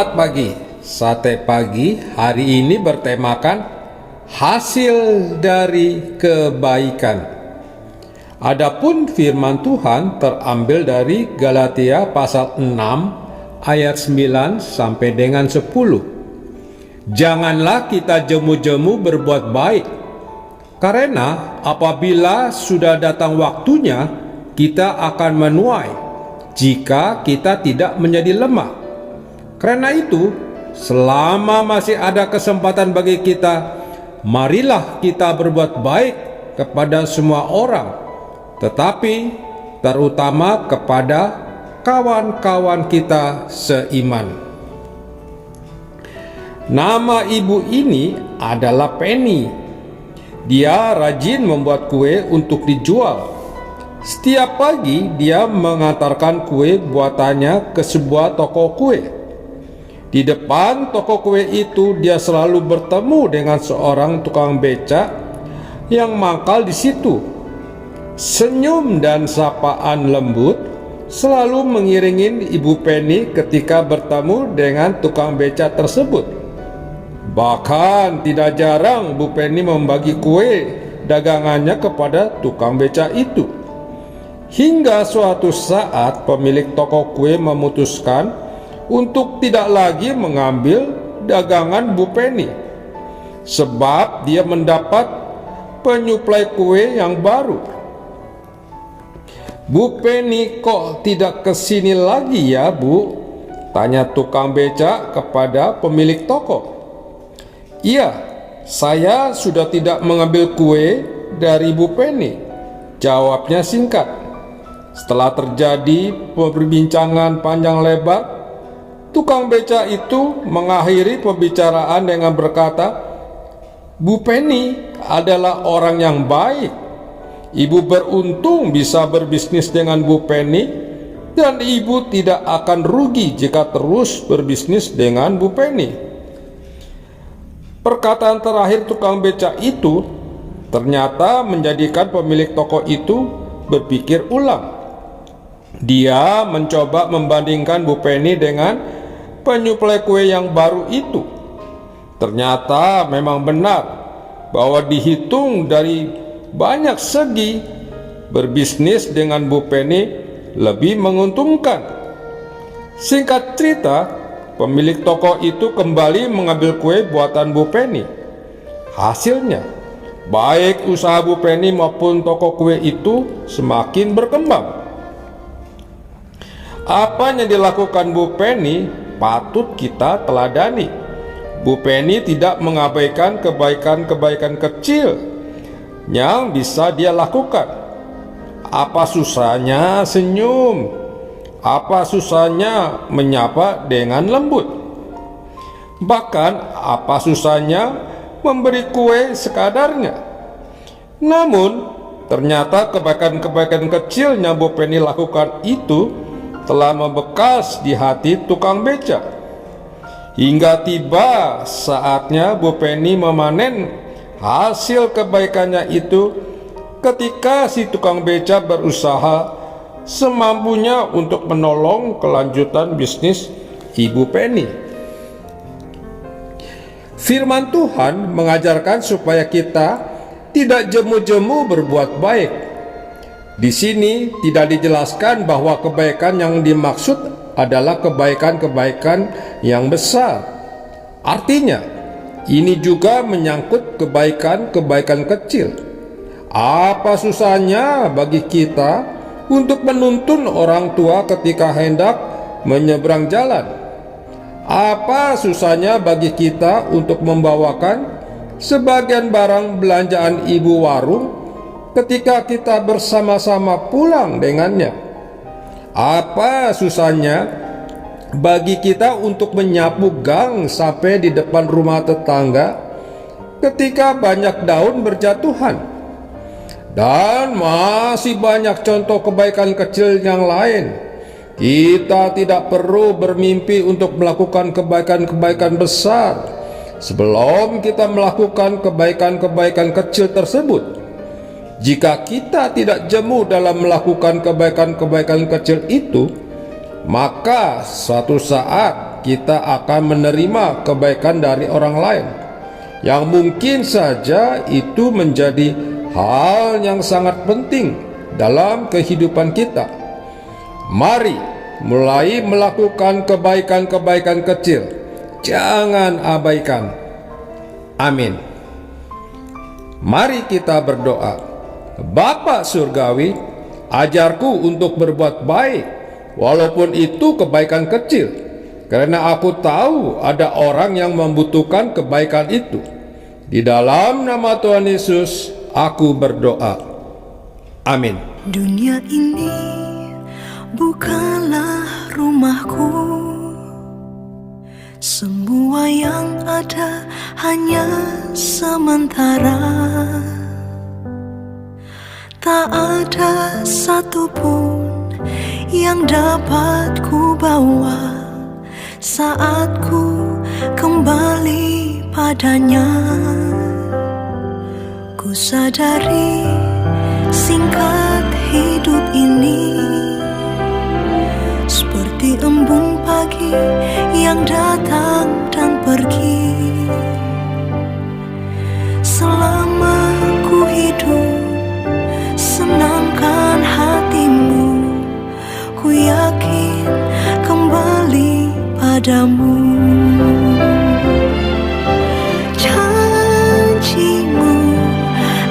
Selamat pagi. Sate pagi hari ini bertemakan hasil dari kebaikan. Adapun firman Tuhan terambil dari Galatia pasal 6 ayat 9 sampai dengan 10. Janganlah kita jemu-jemu berbuat baik, karena apabila sudah datang waktunya, kita akan menuai jika kita tidak menjadi lemah. Karena itu, selama masih ada kesempatan bagi kita, marilah kita berbuat baik kepada semua orang, tetapi terutama kepada kawan-kawan kita seiman. Nama ibu ini adalah Penny. Dia rajin membuat kue untuk dijual. Setiap pagi dia mengantarkan kue buatannya ke sebuah toko kue. Di depan toko kue itu dia selalu bertemu dengan seorang tukang becak yang mangkal di situ. Senyum dan sapaan lembut selalu mengiringi Ibu Penny ketika bertemu dengan tukang becak tersebut. Bahkan tidak jarang Bu Penny membagi kue dagangannya kepada tukang becak itu. Hingga suatu saat pemilik toko kue memutuskan untuk tidak lagi mengambil dagangan Bu Penny, sebab dia mendapat penyuplai kue yang baru. Bu Penny, kok tidak kesini lagi ya Bu? Tanya tukang becak kepada pemilik toko. Iya, saya sudah tidak mengambil kue dari Bu Penny, jawabnya singkat. Setelah terjadi perbincangan panjang lebar, tukang becak itu mengakhiri pembicaraan dengan berkata, Bu Penny adalah orang yang baik. Ibu beruntung bisa berbisnis dengan Bu Penny, dan ibu tidak akan rugi jika terus berbisnis dengan Bu Penny. Perkataan terakhir tukang becak itu ternyata menjadikan pemilik toko itu berpikir ulang. Dia mencoba membandingkan Bu Penny dengan penyuplai kue yang baru itu. Ternyata memang benar bahwa dihitung dari banyak segi, berbisnis dengan Bu Penny lebih menguntungkan. Singkat cerita, pemilik toko itu kembali mengambil kue buatan Bu Penny. Hasilnya, baik usaha Bu Penny maupun toko kue itu semakin berkembang. Apa yang dilakukan Bu Penny patut kita teladani. Bu Penny tidak mengabaikan kebaikan-kebaikan kecil yang bisa dia lakukan. Apa susahnya senyum? Apa susahnya menyapa dengan lembut? Bahkan apa susahnya memberi kue sekadarnya? Namun ternyata kebaikan-kebaikan kecil yang Bu Penny lakukan itu telah membekas di hati tukang becak. Hingga tiba saatnya Bu Penny memanen hasil kebaikannya itu ketika si tukang becak berusaha semampunya untuk menolong kelanjutan bisnis Ibu Penny. Firman Tuhan mengajarkan supaya kita tidak jemu-jemu berbuat baik. Di sini tidak dijelaskan bahwa kebaikan yang dimaksud adalah kebaikan-kebaikan yang besar. Artinya, ini juga menyangkut kebaikan-kebaikan kecil. Apa susahnya bagi kita untuk menuntun orang tua ketika hendak menyeberang jalan? Apa susahnya bagi kita untuk membawakan sebagian barang belanjaan ibu warung ketika kita bersama-sama pulang dengannya? Apa susahnya bagi kita untuk menyapu gang sampai di depan rumah tetangga ketika banyak daun berjatuhan? Dan masih banyak contoh kebaikan kecil yang lain. Kita tidak perlu bermimpi untuk melakukan kebaikan-kebaikan besar sebelum kita melakukan kebaikan-kebaikan kecil tersebut. Jika kita tidak jemu dalam melakukan kebaikan-kebaikan kecil itu, maka suatu saat kita akan menerima kebaikan dari orang lain, yang mungkin saja itu menjadi hal yang sangat penting dalam kehidupan kita. Mari mulai melakukan kebaikan-kebaikan kecil, jangan abaikan. Amin. Mari kita berdoa. Bapa Surgawi, ajarku untuk berbuat baik, walaupun itu kebaikan kecil, karena aku tahu ada orang yang membutuhkan kebaikan itu. Di dalam nama Tuhan Yesus, aku berdoa. Amin. Dunia ini bukanlah rumahku, semua yang ada hanya sementara. Tak ada satupun yang dapat ku bawa saat ku kembali padanya. Ku sadari singkat hidup ini seperti embun pagi yang datang dan pergi. Selama ku hidup, senangkan hatimu, ku yakin kembali padamu. Janjimu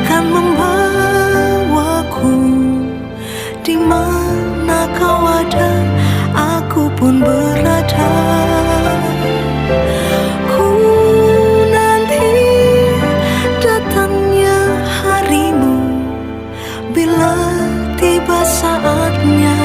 kan membawaku, di mana kau ada, aku pun berada. Ku nanti datangnya harimu, bila tiba saatnya